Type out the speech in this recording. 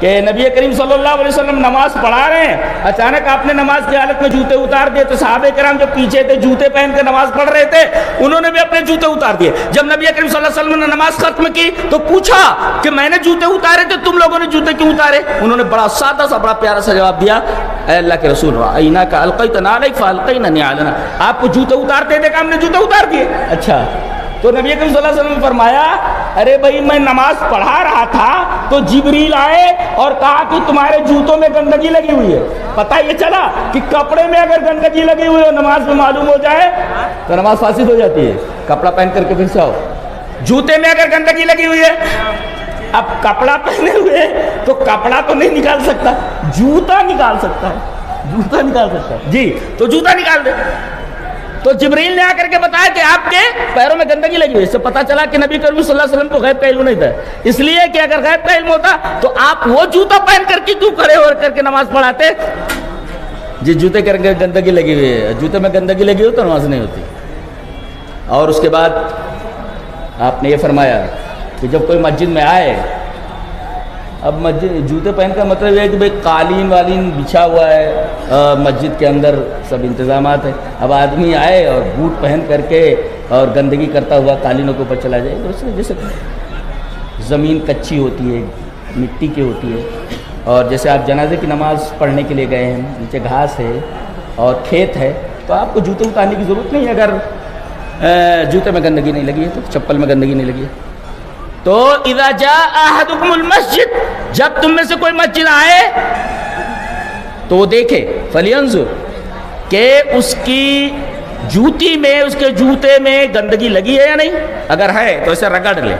کہ نبی کریم صلی اللہ علیہ وسلم نماز پڑھا رہے ہیں، اچانک آپ نے نماز کی حالت میں جوتے اتار دیے، تو صحابہ کرام جو پیچھے تھے جوتے پہن کے نماز پڑھ رہے تھے انہوں نے بھی اپنے جوتے اتار دیے۔ جب نبی کریم صلی اللہ علیہ وسلم نے نماز ختم کی تو پوچھا کہ میں نے جوتے اتارے تھے، تم لوگوں نے جوتے کیوں اتارے؟ انہوں نے بڑا سادہ سا بڑا پیارا سا جواب دیا، اے اللہ کے رسول رأینا کا القیت نعلیک فالقینا نعالنا، آپ کو جوتے اتارتے دیکھا ہم نے جوتے اتار دیے۔ اچھا، تو نبی کریم صلی اللہ علیہ وسلم نے فرمایا ارے بھائی میں نماز پڑھا رہا تھا تو جبریل آئے اور کہا کہ تمہارے جوتوں میں گندگی لگی ہوئی ہے۔ پتہ یہ چلا کہ کپڑے میں اگر گندگی لگی ہوئی ہے نماز میں معلوم ہو جائے تو نماز فاسد ہو جاتی ہے، کپڑا پہن کر کے پھر سے آؤ۔ جوتے میں اگر گندگی لگی ہوئی ہے، اب کپڑا پہنے ہوئے تو کپڑا تو نہیں نکال سکتا، جوتا نکال سکتا ہے، جوتا نکال سکتا ہے جی، تو جوتا نکال دے۔ تو جبریل نے آ کر کے بتایا کہ آپ کے پیروں میں گندگی لگی ہوئی، اس سے پتہ چلا کہ نبی کریم صلی اللہ علیہ وسلم کو غیب کا علم نہیں تھا، اس لیے کہ اگر غیب کا علم ہوتا تو آپ وہ جوتا پہن کر کے کیوں کھڑے ہو کر کے نماز پڑھاتے؟ جی جوتے کر کے گندگی لگی ہوئی ہے، جوتے میں گندگی لگی ہو تو نماز نہیں ہوتی۔ اور اس کے بعد آپ نے یہ فرمایا کہ جب کوئی مسجد میں آئے، اب مسجد جوتے پہن کا مطلب یہ ہے کہ بھائی قالین والین بچھا ہوا ہے مسجد کے اندر، سب انتظامات ہیں، اب آدمی آئے اور بوٹ پہن کر کے اور گندگی کرتا ہوا قالینوں کے اوپر چلا جائے، تو اس میں جیسے زمین کچی ہوتی ہے، مٹی کی ہوتی ہے، اور جیسے آپ جنازے کی نماز پڑھنے کے لیے گئے ہیں، نیچے گھاس ہے اور کھیت ہے، تو آپ کو جوتے اتارنے کی ضرورت نہیں ہے اگر جوتے میں گندگی نہیں لگی ہے، تو چپل میں گندگی نہیں لگی ہے۔ تو اذا جاء احدکم المسجد، جب تم میں سے کوئی مسجد آئے تو وہ دیکھے، فلینظر، کہ اس کی جوتی میں، اس کے جوتے میں گندگی لگی ہے یا نہیں، اگر ہے تو اسے رگڑ لے،